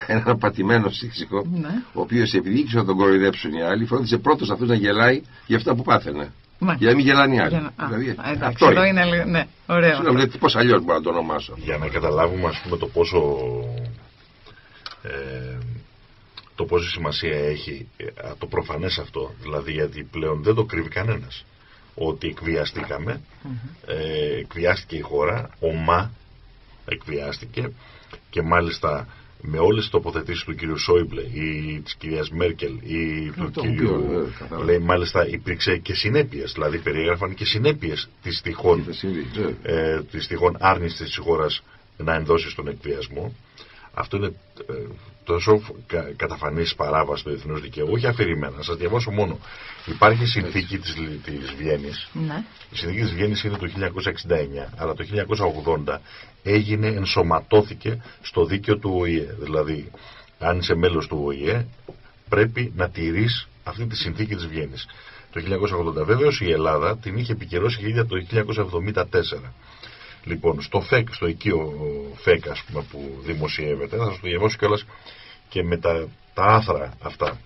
έναν πατημένο σύξικο, Ναι. ο οποίος επειδή ήξερε να τον κοροϊδέψουν οι άλλοι, φρόντισε πρώτος αυτός να γελάει για αυτά που πάθαινε. Για να μην γελάνε οι άλλοι. Δηλαδή, εντάξει, εδώ είναι λίγο. Ναι, ωραίο. Δηλαδή, πώς αλλιώς μπορώ να το ονομάσω. Για να καταλάβουμε, ας πούμε, το πόσο σημασία έχει το προφανές αυτό, δηλαδή γιατί πλέον δεν το κρύβει κανένας. Ότι εκβιαστήκαμε, εκβιάστηκε η χώρα, ομά εκβιάστηκε και μάλιστα με όλες τις τοποθετήσεις του κυρίου Σόιμπλε ή της κυρίας Μέρκελ ή του κυρίου λέει, μάλιστα υπήρξε και συνέπειες, δηλαδή περιέγραφαν και συνέπειες της τυχόν άρνησης της χώρας να ενδώσει στον εκβιασμό. Αυτό είναι τόσο καταφανής παράβαση του διεθνούς δικαίου, όχι αφηρημένα. Να σας διαβάσω μόνο. Υπάρχει συνθήκη της Βιέννης. Ναι. Η συνθήκη της Βιέννης είναι το 1969, αλλά το 1980 ενσωματώθηκε στο δίκαιο του ΟΗΕ. Δηλαδή, αν είσαι μέλος του ΟΗΕ, πρέπει να τηρείς αυτή τη συνθήκη της Βιέννης. Το 1980 βέβαιως η Ελλάδα την είχε επικυρώσει και ίδια το 1974. Λοιπόν, στο οικείο ΦΕΚ, ας πούμε, που δημοσιεύεται, θα σας το διαβάσω κιόλας και με τα άθρα αυτά.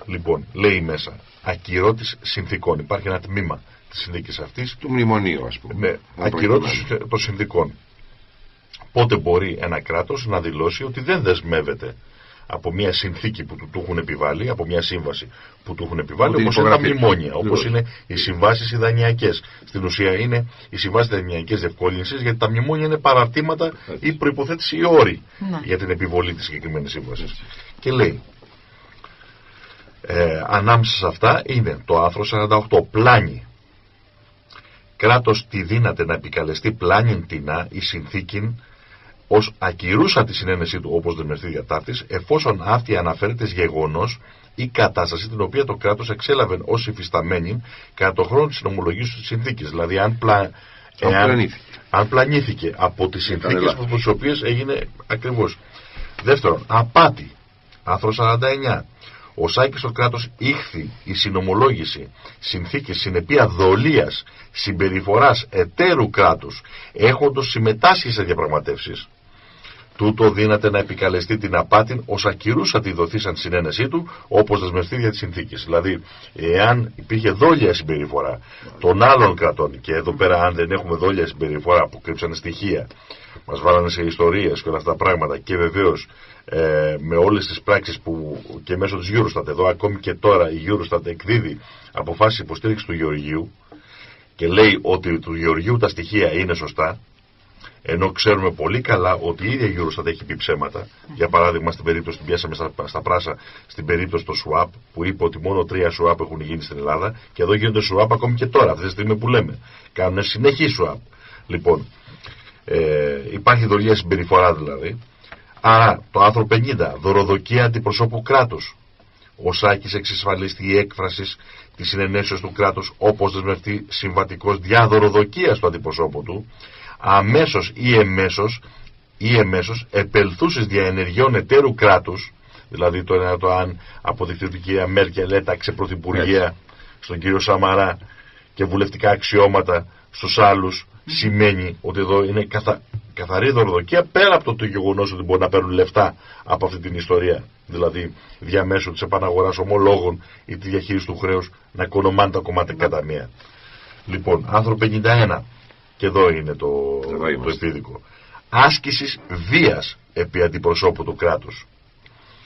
Λοιπόν, λέει μέσα, ακυρώτης συνθήκων. Υπάρχει ένα τμήμα της συνθήκης αυτής. Του μνημονίου, ας πούμε. Ναι, ακυρώτης των συνθήκων. Πότε μπορεί ένα κράτος να δηλώσει ότι δεν δεσμεύεται από μια συνθήκη που του έχουν επιβάλει, από μια σύμβαση που του έχουν επιβάλει, όπως είναι τα μνημόνια, όπως είναι οι συμβάσεις οι δανειακές. Στην ουσία είναι οι συμβάσεις δανειακές διευκόλυνσης, γιατί τα μνημόνια είναι παραρτήματα ή προϋποθέτηση ή όροι για την επιβολή της συγκεκριμένης σύμβασης. Και λέει, ανάμεσα σε αυτά είναι το άρθρο 48, πλάνη. Κράτος τη δύναται να επικαλεστεί πλάνην τινά η συνθήκην ως ακυρούσα τη συνένεσή του όπως δεσμευτεί διατάκτης, εφόσον αυτή αναφέρεται γεγονός ή κατάσταση την οποία το κράτος εξέλαβε ως υφισταμένη κατά το χρόνο της συνομολογίας της συνθήκης. Δηλαδή, αν πλανήθηκε από τις συνθήκες με τις οποίες έγινε ακριβώς. Δεύτερον, απάτη. Άρθρο 49. Οσάκι στο κράτος ήχθη η συνομολόγηση συνθήκης συνεπία δολίας συμπεριφοράς εταίρου κράτους έχοντος συμμετάσχει σε διαπραγματεύσεις. Τούτο δύναται να επικαλεστεί την απάτην ως ακυρούσα τη δοθήσαν συνένεσή του όπως δεσμευτεί για τις συνθήκες. Δηλαδή, εάν υπήρχε δόλια συμπεριφορά των άλλων κρατών, και εδώ πέρα αν δεν έχουμε δόλια συμπεριφορά που κρύψανε στοιχεία, μας βάλανε σε ιστορίες και όλα αυτά τα πράγματα, και βεβαίως με όλες τις πράξεις που και μέσω της Eurostat, εδώ ακόμη και τώρα η Eurostat εκδίδει αποφάσεις υποστήριξης του Γεωργίου και λέει ότι του Γεωργίου τα στοιχεία είναι σωστά, ενώ ξέρουμε πολύ καλά ότι η ίδια η Eurostat έχει πει ψέματα. Για παράδειγμα, στην περίπτωση που πιάσαμε στα πράσα, στην περίπτωση του swap, που είπε ότι μόνο 3 swap έχουν γίνει στην Ελλάδα, και εδώ γίνονται swap ακόμη και τώρα, αυτή τη στιγμή που λέμε. Κάνουν συνεχή swap. Λοιπόν, υπάρχει δολία συμπεριφορά δηλαδή. Άρα, το άρθρο 50, δωροδοκία αντιπροσώπου κράτους. Ο Σάκης εξασφαλίστη η έκφραση της συνενέσεως του κράτους όπως δεσμευτεί συμβατικός δια δωροδοκίας του αντιπροσώπου του, αμέσως ή εμέσως επελθούσες δια ενεργειών εταίρου κράτους, δηλαδή το αν αποδειχθεί ότι η κυρία Μέρκελ έταξε πρωθυπουργία στον κύριο Σαμαρά και βουλευτικά αξιώματα στους άλλους, σημαίνει ότι εδώ είναι καθαρή δωροδοκία, πέρα από το γεγονός ότι μπορεί να παίρνουν λεφτά από αυτή την ιστορία, δηλαδή διαμέσου της επαναγοράς ομολόγων ή τη διαχείριση του χρέους, να οικονομάνε τα κομμάτια ταμεία. Λοιπόν, άρθρο 51, και εδώ είναι το επίδικο. Άσκησης βίας επί αντιπροσώπου του κράτους.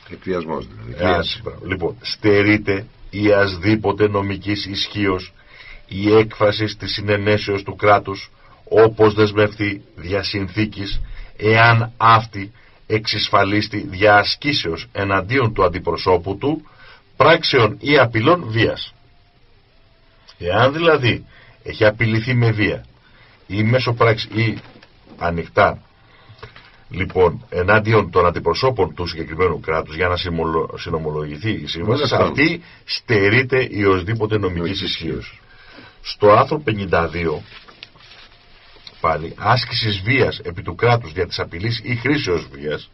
Εκβιασμός δηλαδή. Λοιπόν, στερείται η ασδήποτε νομικής ισχύος η έκφραση της συνενέσεως του κράτους όπως δεσμευτεί δια συνθήκης, εάν αυτή εξισφαλίστη δια ασκήσεως εναντίον του αντιπροσώπου του πράξεων ή απειλών βίας. Εάν δηλαδή έχει απειληθεί με βία ή μέσω πράξη ή ανοιχτά, λοιπόν, εναντίον των αντιπροσώπων του συγκεκριμένου κράτους για να συνομολογηθεί η σύμβαση, αυτή στερείται η οσδήποτε νομικής ισχύως. Στο άρθρο 52, πάλι, άσκησης βίας επί του κράτους δια της απειλής ή χρήσεως βίας,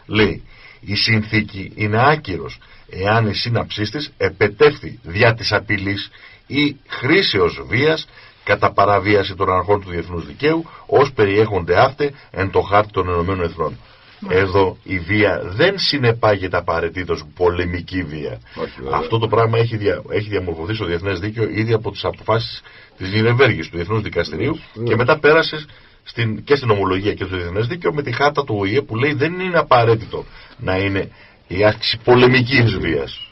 λέει, η συνθήκη είναι άκυρος εάν η σύναψής της επετεύχθη δια της απειλής ή χρήσεως βίας κατά παραβίαση των αρχών του διεθνούς δικαίου, ως περιέχονται αύτε εν το χάρτη των Ηνωμένων Εθνών. Εδώ η βία δεν συνεπάγεται απαραίτητος πολεμική βία. Αυτό το πράγμα έχει διαμορφωθεί στο διεθνές δίκαιο ήδη από τις αποφάσεις της Νιρεμβέργης του Διεθνούς Δικαστηρίου και μετά πέρασε και στην ομολογία και στο διεθνές δίκαιο με τη χάρτα του ΟΗΕ που λέει δεν είναι απαραίτητο να είναι η άσκηση πολεμικής βίας.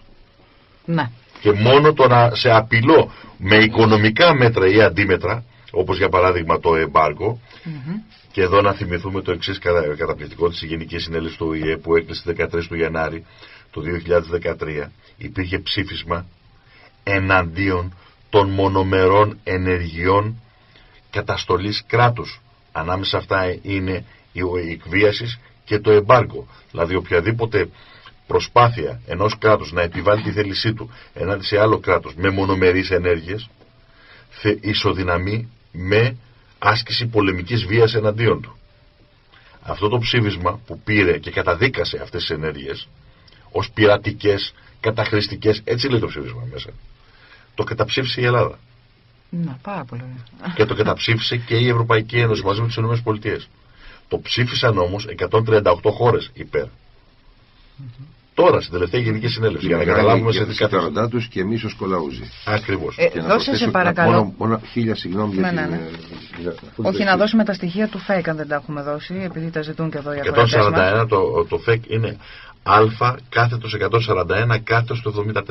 Ναι. Και μόνο το να σε απειλώ με οικονομικά μέτρα ή αντίμετρα, όπως για παράδειγμα το εμπάργκο, και εδώ να θυμηθούμε το εξής καταπληκτικό της Γενικής Συνέλευσης του ΟΗΕ που έκλεισε 13 του Γενάρη του 2013, υπήρχε ψήφισμα εναντίον των μονομερών ενεργειών καταστολής κράτους. Ανάμεσα αυτά είναι η εκβίαση και το εμπάργκο. Δηλαδή οποιαδήποτε προσπάθεια ενός κράτους να επιβάλλει τη θέλησή του ενάντια σε άλλο κράτος με μονομερείς ενέργειες ισοδυναμεί με άσκηση πολεμικής βίας εναντίον του. Αυτό το ψήφισμα που πήρε και καταδίκασε αυτές τις ενέργειες ως πειρατικές, καταχρηστικές, έτσι λέει το ψήφισμα μέσα, το καταψήφισε η Ελλάδα. Να, πάρα πολύ. Και το καταψήφισε και η Ευρωπαϊκή Ένωση μαζί με τις ΗΠΑ. Το ψήφισαν όμως 138 χώρες υπέρ. Τώρα στην τελευταία Γενική Συνέλευση. Για να καταλάβουμε σε τι συμφέροντά τους και εμείς ως κολαούζοι. Ακριβώς. Δώσε σε παρακαλώ. Μόνο 1000 συγγνώμη για την. Όχι, να δώσουμε τα στοιχεία του ΦΕΚ αν δεν τα έχουμε δώσει, επειδή τα ζητούν και εδώ οι 141 το ΦΕΚ είναι α κάθετος 141 κάθετος το 74.